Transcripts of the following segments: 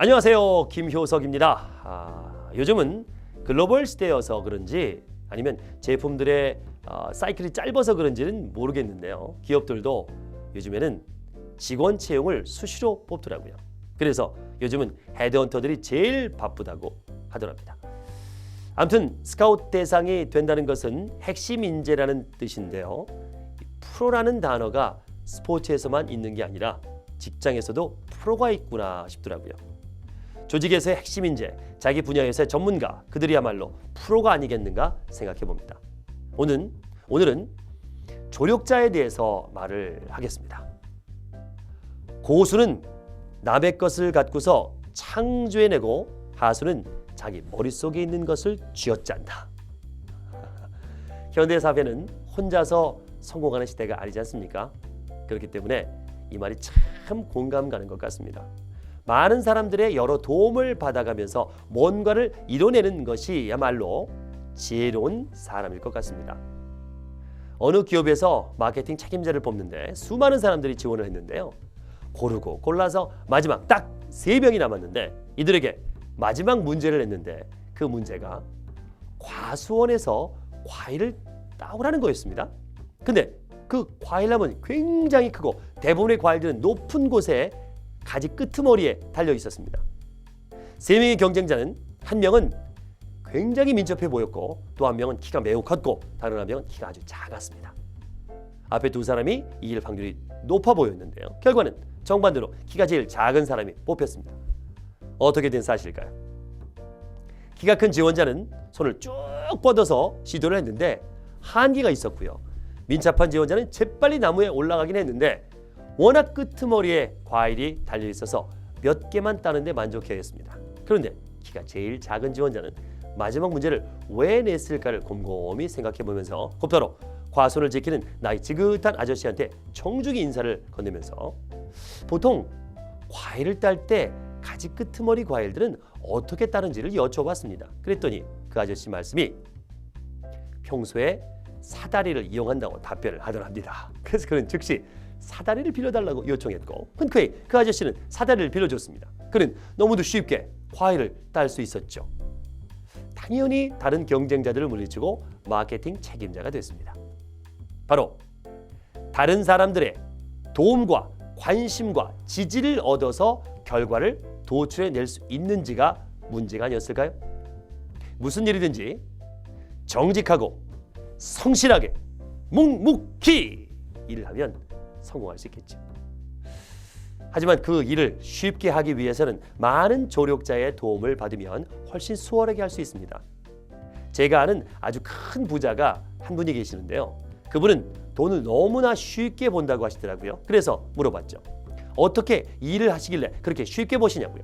안녕하세요, 김효석입니다. 요즘은 글로벌 시대여서 그런지 아니면 제품들의 사이클이 짧아서 그런지는 모르겠는데요. 기업들도 요즘에는 직원 채용을 수시로 뽑더라고요. 그래서 요즘은 헤드헌터들이 제일 바쁘다고 하더랍니다. 아무튼 스카우트 대상이 된다는 것은 핵심 인재라는 뜻인데요. 프로라는 단어가 스포츠에서만 있는 게 아니라 직장에서도 프로가 있구나 싶더라고요. 조직에서의 핵심 인재, 자기 분야에서의 전문가, 그들이야말로 프로가 아니겠는가 생각해 봅니다. 오늘은 조력자에 대해서 말을 하겠습니다. 고수는 남의 것을 갖고서 창조해내고 하수는 자기 머릿속에 있는 것을 쥐어짠다. 현대 사회는 혼자서 성공하는 시대가 아니지 않습니까? 그렇기 때문에 이 말이 참 공감 가는 것 같습니다. 많은 사람들의 여러 도움을 받아가면서 뭔가를 이뤄내는 것이야말로 지혜로운 사람일 것 같습니다. 어느 기업에서 마케팅 책임자를 뽑는데 수많은 사람들이 지원을 했는데요. 고르고 골라서 마지막 딱 3명이 남았는데 이들에게 마지막 문제를 냈는데 그 문제가 과수원에서 과일을 따오라는 거였습니다. 근데 그 과일나무는 굉장히 크고 대부분의 과일들은 높은 곳에 가지 끄트머리에 달려 있었습니다. 3명의 경쟁자는 한 명은 굉장히 민첩해 보였고 또 한 명은 키가 매우 컸고 다른 한 명은 키가 아주 작았습니다. 앞에 두 사람이 이길 확률이 높아 보였는데요. 결과는 정반대로 키가 제일 작은 사람이 뽑혔습니다. 어떻게 된 사실일까요? 키가 큰 지원자는 손을 쭉 뻗어서 시도를 했는데 한계가 있었고요. 민첩한 지원자는 재빨리 나무에 올라가긴 했는데 워낙 끄트머리에 과일이 달려 있어서 몇 개만 따는데 만족해야 했습니다. 그런데 키가 제일 작은 지원자는 마지막 문제를 왜 냈을까를 곰곰이 생각해 보면서 곧바로 과손을 지키는 나이 지긋한 아저씨한테 정중히 인사를 건네면서 보통 과일을 딸 때 가지 끄트머리 과일들은 어떻게 따는지를 여쭤봤습니다. 그랬더니 그 아저씨 말씀이 평소에 사다리를 이용한다고 답변을 하더랍니다. 그래서 그는 즉시 사다리를 빌려달라고 요청했고 흔쾌히 그 아저씨는 사다리를 빌려줬습니다. 그는 너무도 쉽게 과일을 딸 수 있었죠. 당연히 다른 경쟁자들을 물리치고 마케팅 책임자가 됐습니다. 바로 다른 사람들의 도움과 관심과 지지를 얻어서 결과를 도출해낼 수 있는지가 문제가 아니었을까요? 무슨 일이든지 정직하고 성실하게 묵묵히 일을 하면 성공할 수 있겠죠. 하지만 그 일을 쉽게 하기 위해서는 많은 조력자의 도움을 받으면 훨씬 수월하게 할 수 있습니다. 제가 아는 아주 큰 부자가 한 분이 계시는데요. 그분은 돈을 너무나 쉽게 번다고 하시더라고요. 그래서 물어봤죠. 어떻게 일을 하시길래 그렇게 쉽게 버시냐고요.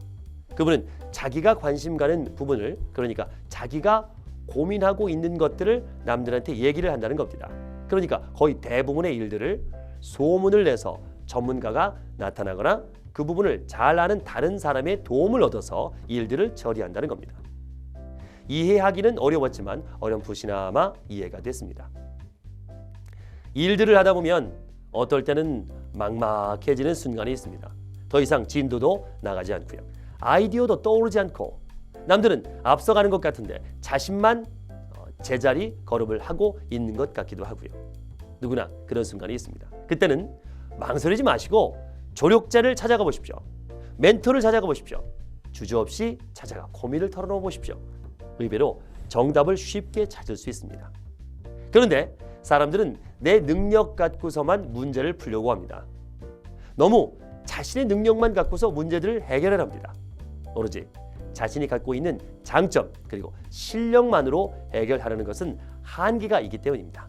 그분은 자기가 관심 가는 부분을, 그러니까 자기가 고민하고 있는 것들을 남들한테 얘기를 한다는 겁니다. 그러니까 거의 대부분의 일들을 소문을 내서 전문가가 나타나거나 그 부분을 잘 아는 다른 사람의 도움을 얻어서 일들을 처리한다는 겁니다. 이해하기는 어려웠지만 어렴풋이나마 이해가 됐습니다. 일들을 하다 보면 어떨 때는 막막해지는 순간이 있습니다. 더 이상 진도도 나가지 않고요. 아이디어도 떠오르지 않고 남들은 앞서가는 것 같은데 자신만 제자리 걸음을 하고 있는 것 같기도 하고요. 누구나 그런 순간이 있습니다. 그때는 망설이지 마시고 조력자를 찾아가 보십시오. 멘토를 찾아가 보십시오. 주저없이 찾아가 고민을 털어놓아 보십시오. 의외로 정답을 쉽게 찾을 수 있습니다. 그런데 사람들은 내 능력 갖고서만 문제를 풀려고 합니다. 너무 자신의 능력만 갖고서 문제들을 해결을 합니다. 오로지 자신이 갖고 있는 장점 그리고 실력만으로 해결하려는 것은 한계가 있기 때문입니다.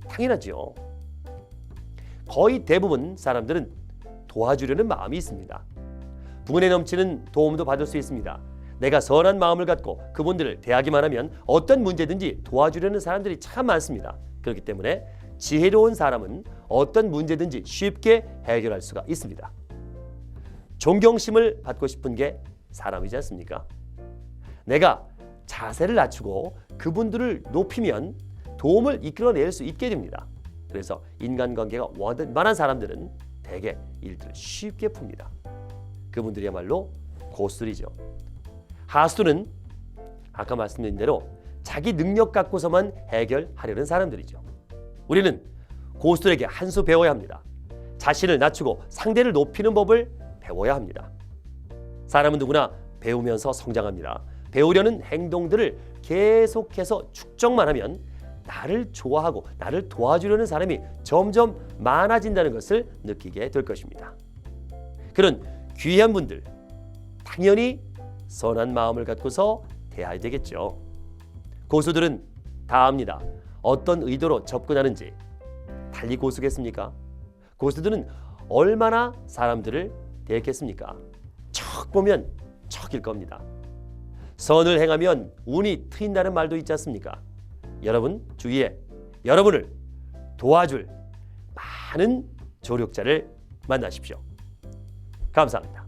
당연하죠. 거의 대부분 사람들은 도와주려는 마음이 있습니다. 부은에 넘치는 도움도 받을 수 있습니다. 내가 선한 마음을 갖고 그분들을 대하기만 하면 어떤 문제든지 도와주려는 사람들이 참 많습니다. 그렇기 때문에 지혜로운 사람은 어떤 문제든지 쉽게 해결할 수가 있습니다. 존경심을 받고 싶은 게 사람이지 않습니까? 내가 자세를 낮추고 그분들을 높이면 도움을 이끌어낼 수 있게 됩니다. 그래서 인간관계가 원만한 사람들은 대개 일들을 쉽게 풉니다. 그분들이야말로 고수들이죠. 하수는 아까 말씀드린 대로 자기 능력 갖고서만 해결하려는 사람들이죠. 우리는 고수들에게 한 수 배워야 합니다. 자신을 낮추고 상대를 높이는 법을 배워야 합니다. 사람은 누구나 배우면서 성장합니다. 배우려는 행동들을 계속해서 축적만 하면 나를 좋아하고 나를 도와주려는 사람이 점점 많아진다는 것을 느끼게 될 것입니다. 그런 귀한 분들 당연히 선한 마음을 갖고서 대해야 되겠죠. 고수들은 다 압니다. 어떤 의도로 접근하는지. 달리 고수겠습니까? 고수들은 얼마나 사람들을 대했겠습니까? 척 보면 척일 겁니다. 선을 행하면 운이 트인다는 말도 있지 않습니까? 여러분 주위에 여러분을 도와줄 많은 조력자를 만나십시오. 감사합니다.